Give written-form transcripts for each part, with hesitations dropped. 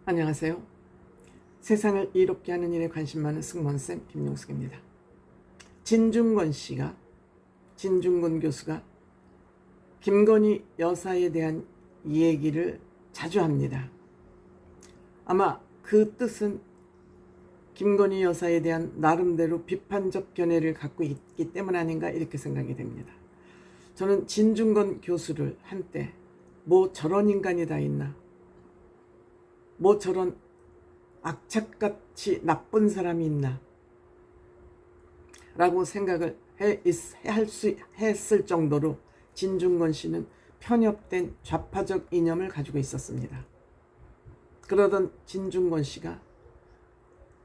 안녕하세요. 세상을 이롭게 하는 일에 관심 많은 승무원쌤 김용숙입니다. 진중권 교수가 김건희 여사에 대한 얘기를 자주 합니다. 아마 그 뜻은 김건희 여사에 대한 나름대로 비판적 견해를 갖고 있기 때문 아닌가 이렇게 생각이 됩니다. 저는 진중권 교수를 한때 뭐 저런 인간이 다 있나, 뭐 저런 악착같이 나쁜 사람이 있나 라고 생각을 했을 정도로 진중권 씨는 편협된 좌파적 이념을 가지고 있었습니다. 그러던 진중권 씨가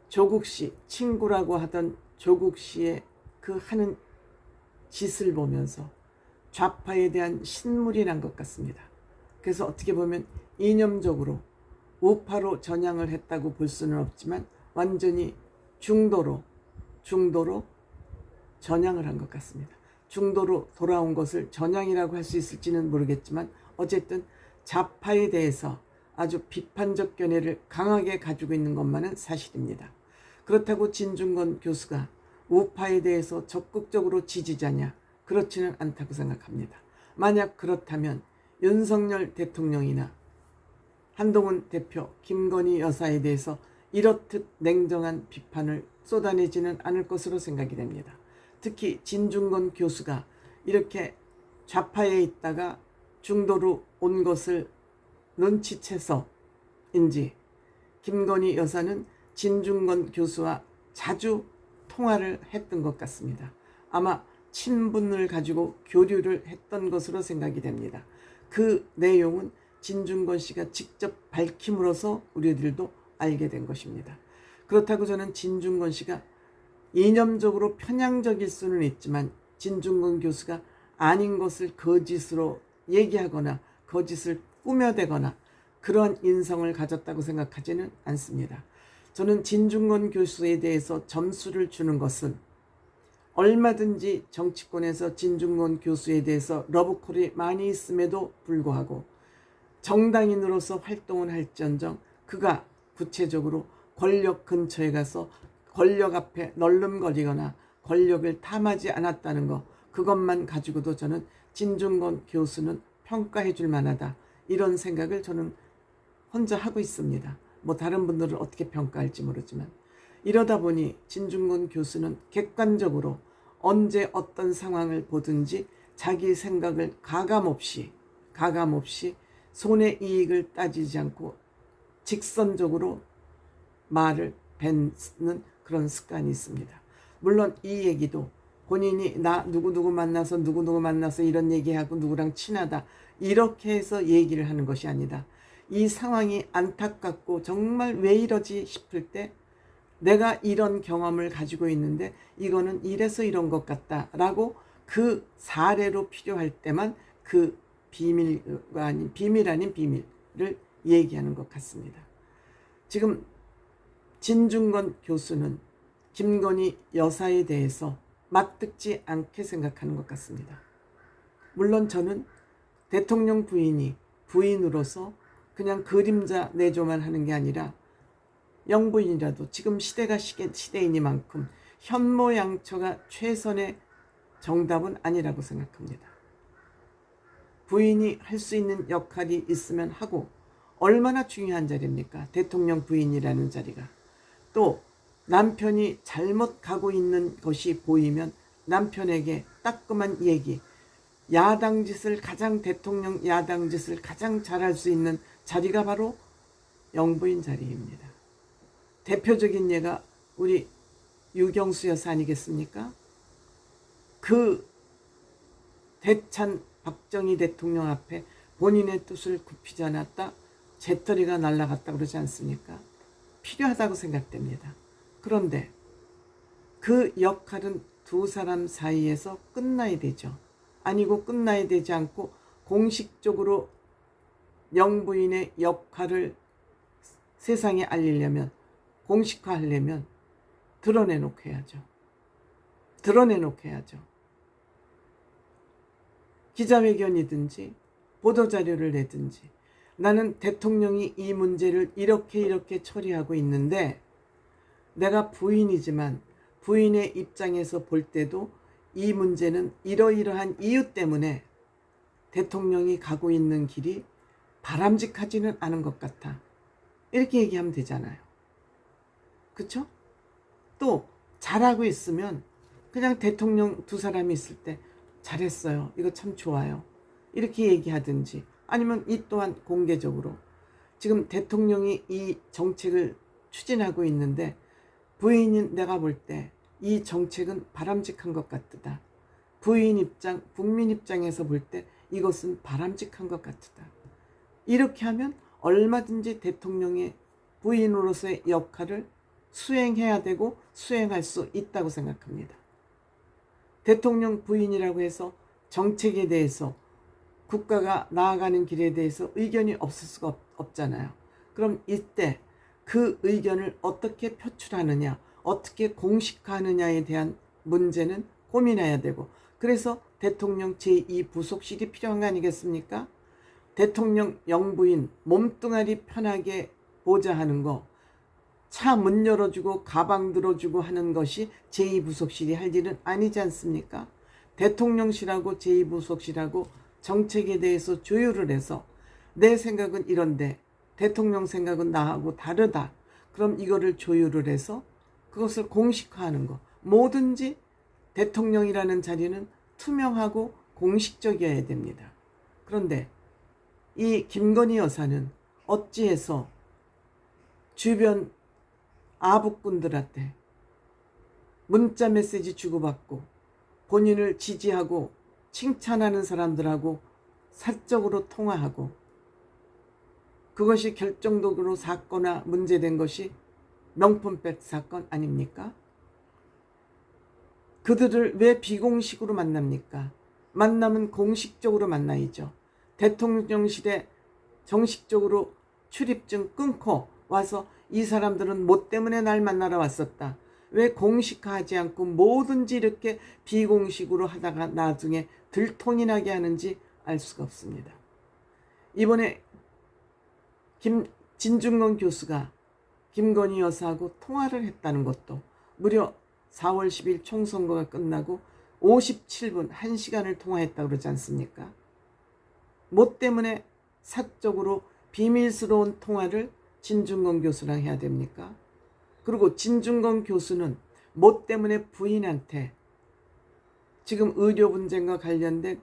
조국 씨, 친구라고 하던 조국 씨의 그 하는 짓을 보면서 좌파에 대한 신물이 난 것 같습니다. 그래서 어떻게 보면 이념적으로 우파로 전향을 했다고 볼 수는 없지만 완전히 중도로 전향을 한 것 같습니다. 중도로 돌아온 것을 전향이라고 할 수 있을지는 모르겠지만 어쨌든 좌파에 대해서 아주 비판적 견해를 강하게 가지고 있는 것만은 사실입니다. 그렇다고 진중권 교수가 우파에 대해서 적극적으로 지지자냐? 그렇지는 않다고 생각합니다. 만약 그렇다면 윤석열 대통령이나 한동훈 대표, 김건희 여사에 대해서 이렇듯 냉정한 비판을 쏟아내지는 않을 것으로 생각이 됩니다. 특히 진중권 교수가 이렇게 좌파에 있다가 중도로 온 것을 눈치채서인지 김건희 여사는 진중권 교수와 자주 통화를 했던 것 같습니다. 아마 친분을 가지고 교류를 했던 것으로 생각이 됩니다. 그 내용은 진중권 씨가 직접 밝힘으로써 우리들도 알게 된 것입니다. 그렇다고 저는 진중권 씨가 이념적으로 편향적일 수는 있지만 진중권 교수가 아닌 것을 거짓으로 얘기하거나 거짓을 꾸며대거나 그러한 인성을 가졌다고 생각하지는 않습니다. 저는 진중권 교수에 대해서 점수를 주는 것은 얼마든지 정치권에서 진중권 교수에 대해서 러브콜이 많이 있음에도 불구하고 정당인으로서 활동을 할지언정 그가 구체적으로 권력 근처에 가서 권력 앞에 널름거리거나 권력을 탐하지 않았다는 것, 그것만 가지고도 저는 진중권 교수는 평가해 줄 만하다, 이런 생각을 저는 혼자 하고 있습니다. 뭐 다른 분들은 어떻게 평가할지 모르지만 이러다 보니 진중권 교수는 객관적으로 언제 어떤 상황을 보든지 자기 생각을 가감없이 손해 이익을 따지지 않고 직선적으로 말을 뱉는 그런 습관이 있습니다. 물론 이 얘기도 본인이 나 누구누구 만나서 이런 얘기하고 누구랑 친하다 이렇게 해서 얘기를 하는 것이 아니다. 이 상황이 안타깝고 정말 왜 이러지 싶을 때 내가 이런 경험을 가지고 있는데 이거는 이래서 이런 것 같다 라고 그 사례로 필요할 때만 그 비밀 아닌 비밀을 얘기하는 것 같습니다. 지금 진중권 교수는 김건희 여사에 대해서 맞듣지 않게 생각하는 것 같습니다. 물론 저는 대통령 부인이 부인으로서 그냥 그림자 내조만 하는 게 아니라 영부인이라도 지금 시대가 시대이니만큼 현모양처가 최선의 정답은 아니라고 생각합니다. 부인이 할 수 있는 역할이 있으면 하고, 얼마나 중요한 자리입니까? 대통령 부인이라는 자리가. 또 남편이 잘못 가고 있는 것이 보이면 남편에게 따끔한 얘기, 대통령 야당 짓을 가장 잘할 수 있는 자리가 바로 영부인 자리입니다. 대표적인 예가 우리 유경수 여사 아니겠습니까? 그 대찬 박정희 대통령 앞에 본인의 뜻을 굽히지 않았다 재떨이가 날아갔다 그러지 않습니까? 필요하다고 생각됩니다. 그런데 그 역할은 두 사람 사이에서 끝나야 되죠. 아니고 끝나야 되지 않고 공식적으로 영부인의 역할을 세상에 알리려면, 공식화하려면 드러내놓고 해야죠. 기자회견이든지 보도자료를 내든지 나는 대통령이 이 문제를 이렇게 처리하고 있는데 내가 부인이지만 부인의 입장에서 볼 때도 이 문제는 이러이러한 이유 때문에 대통령이 가고 있는 길이 바람직하지는 않은 것 같아. 이렇게 얘기하면 되잖아요. 그쵸? 또 잘하고 있으면 그냥 대통령 두 사람이 있을 때 잘했어요. 이거 참 좋아요. 이렇게 얘기하든지 아니면 이 또한 공개적으로 지금 대통령이 이 정책을 추진하고 있는데 부인인 내가 볼 때 이 정책은 바람직한 것 같다. 부인 입장, 국민 입장에서 볼 때 이것은 바람직한 것 같다. 이렇게 하면 얼마든지 대통령의 부인으로서의 역할을 수행해야 되고 수행할 수 있다고 생각합니다. 대통령 부인이라고 해서 정책에 대해서 국가가 나아가는 길에 대해서 의견이 없을 수가 없잖아요. 그럼 이때 그 의견을 어떻게 표출하느냐, 어떻게 공식화하느냐에 대한 문제는 고민해야 되고, 그래서 대통령 제2부속실이 필요한 거 아니겠습니까? 대통령 영부인 몸뚱아리 편하게 보좌하는 거, 차 문 열어주고 가방 들어주고 하는 것이 제2부속실이 할 일은 아니지 않습니까? 대통령실하고 제2부속실하고 정책에 대해서 조율을 해서 내 생각은 이런데 대통령 생각은 나하고 다르다. 그럼 이거를 조율을 해서 그것을 공식화하는 거. 뭐든지 대통령이라는 자리는 투명하고 공식적이어야 됩니다. 그런데 이 김건희 여사는 어찌해서 주변 아부꾼들한테 문자 메시지 주고받고 본인을 지지하고 칭찬하는 사람들하고 사적으로 통화하고 그것이 결정적으로 사건화 문제된 것이 명품백 사건 아닙니까? 그들을 왜 비공식으로 만납니까? 만나면 공식적으로 만나야죠. 대통령실에 정식적으로 출입증 끊고 와서 이 사람들은 뭐 때문에 날 만나러 왔었다. 왜 공식화하지 않고 뭐든지 이렇게 비공식으로 하다가 나중에 들통이 나게 하는지 알 수가 없습니다. 이번에 진중권 교수가 김건희 여사하고 통화를 했다는 것도 무려 4월 10일 총선거가 끝나고 57분 1시간을 통화했다고 그러지 않습니까? 뭐 때문에 사적으로 비밀스러운 통화를 진중권 교수랑 해야 됩니까? 그리고 진중권 교수는 뭐 때문에 부인한테 지금 의료 분쟁과 관련된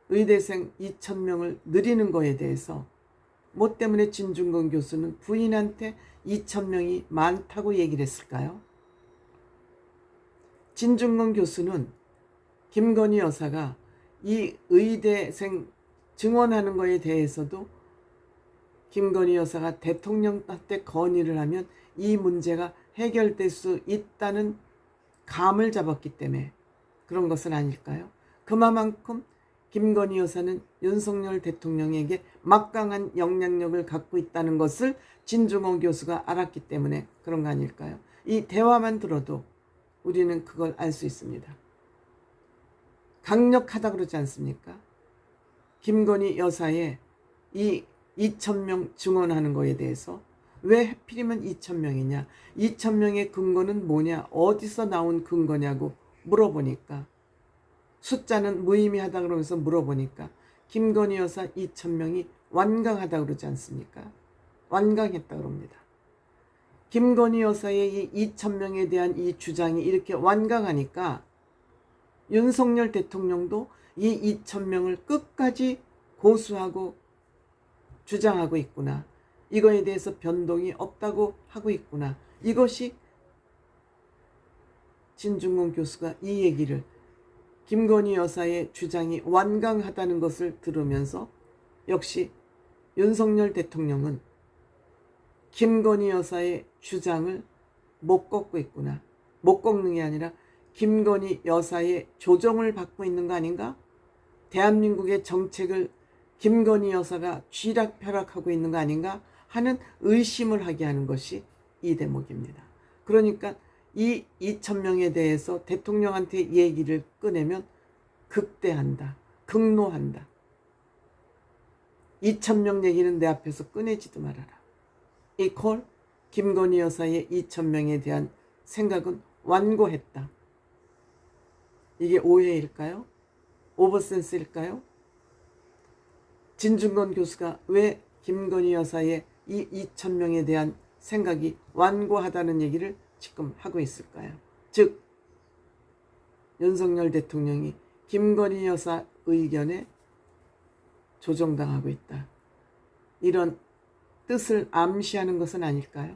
의대생 2,000명을 늘리는 거에 대해서 뭐 때문에 진중권 교수는 부인한테 2,000명이 많다고 얘기를 했을까요? 진중권 교수는 김건희 여사가 이 의대생 증원하는 거에 대해서도 김건희 여사가 대통령한테 건의를 하면 이 문제가 해결될 수 있다는 감을 잡았기 때문에 그런 것은 아닐까요? 그만큼 김건희 여사는 윤석열 대통령에게 막강한 영향력을 갖고 있다는 것을 진중권 교수가 알았기 때문에 그런 거 아닐까요? 이 대화만 들어도 우리는 그걸 알 수 있습니다. 강력하다 그러지 않습니까? 김건희 여사의 이 2,000명 증언하는 거에 대해서 왜 하필이면 2,000명이냐, 2,000명의 근거는 뭐냐, 어디서 나온 근거냐고 물어보니까 숫자는 무의미하다 그러면서 물어보니까 김건희 여사 2,000명이 완강하다 그러지 않습니까? 완강했다 그럽니다. 김건희 여사의 이 2,000명에 대한 이 주장이 이렇게 완강하니까 윤석열 대통령도 이 2,000명을 끝까지 고수하고 주장하고 있구나. 이거에 대해서 변동이 없다고 하고 있구나. 이것이 진중권 교수가 이 얘기를 김건희 여사의 주장이 완강하다는 것을 들으면서 역시 윤석열 대통령은 김건희 여사의 주장을 못 꺾고 있구나. 못 꺾는 게 아니라 김건희 여사의 조정을 받고 있는 거 아닌가? 대한민국의 정책을 김건희 여사가 쥐락펴락하고 있는 거 아닌가 하는 의심을 하게 하는 것이 이 대목입니다. 그러니까 이 2,000명에 대해서 대통령한테 얘기를 꺼내면 극대한다. 극노한다. 2,000명 얘기는 내 앞에서 꺼내지도 말아라. 이콜 김건희 여사의 2,000명에 대한 생각은 완고했다. 이게 오해일까요? 오버센스일까요? 진중권 교수가 왜 김건희 여사의 이 2,000명에 대한 생각이 완고하다는 얘기를 지금 하고 있을까요? 즉 윤석열 대통령이 김건희 여사 의견에 조종당하고 있다. 이런 뜻을 암시하는 것은 아닐까요?